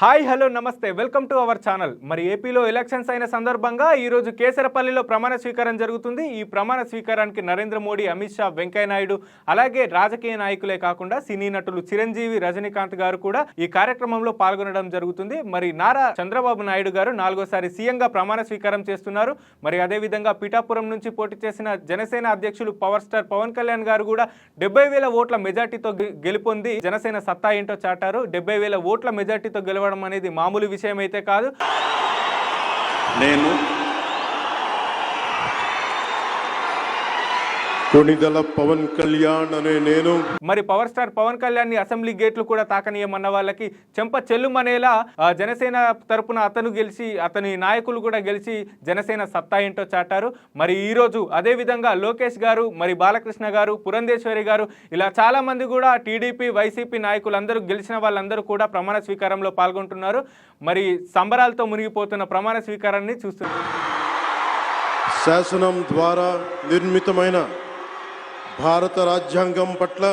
Hi hello నమస్తే welcome to our channel. మరి ఏపీలో ఎలక్షన్స్ అయిన సందర్భంగా ఈరోజు కేసరపల్లిలో ప్రమాణ స్వీకారం జరుగుతుంది. ఈ ప్రమాణ స్వీకారానికి నరేంద్ర మోడీ, అమిత్ షా, వెంకయ్య నాయుడు అలాగే రాజకీయ నాయకులే కాకుండా సినీ నటులు చిరంజీవి, రజనీకాంత్ గారు కూడా ఈ కార్యక్రమంలో పాల్గొనడం జరుగుతుంది. మరి నారా చంద్రబాబు నాయుడు గారు 4వసారి సీఎంగా ప్రమాణ స్వీకారం చేస్తున్నారు. మరి అదేవిధంగా పిఠాపురం నుంచి పోటీ చేసిన జనసేన అధ్యక్షులు పవర్ స్టార్ పవన్ కళ్యాణ్ గారు కూడా 70,000 ఓట్ల మెజార్టీతో గెలుపొంది జనసేన సత్తా ఏంటో చాటారు. 70,000 ఓట్ల మెజార్టీతో గెలవడం అనేది మామూలు విషయం అయితే కాదు. నేను కొణిదెల పవన్ కళ్యాణ్ అనే నేను మరి పవర్ స్టార్ పవన్ కళ్యాణ్ ని అసెంబ్లీ గేట్లు కూడా తాకనీయమన్న వాళ్ళకి చెంప చెల్లుమనేలా జనసేన తరపున అతను గెలిచి, అతని నాయకులు కూడా గెలిచి జనసేన సత్తా ఏంటో చాటారు. మరి ఈ రోజు అదే విధంగా లోకేష్ గారు, మరి బాలకృష్ణ గారు, పురంధేశ్వరి గారు ఇలా చాలా మంది కూడా టీడీపీ, వైసీపీ నాయకులందరూ గెలిచిన వాళ్ళందరూ కూడా ప్రమాణ స్వీకారంలో పాల్గొంటున్నారు. మరి సంబరాలతో మునిగిపోతున్న ప్రమాణ స్వీకారాన్ని చూస్తున్నారు. శాసనం ద్వారా నిర్మితమైన భారత రాజ్యాంగం పట్ల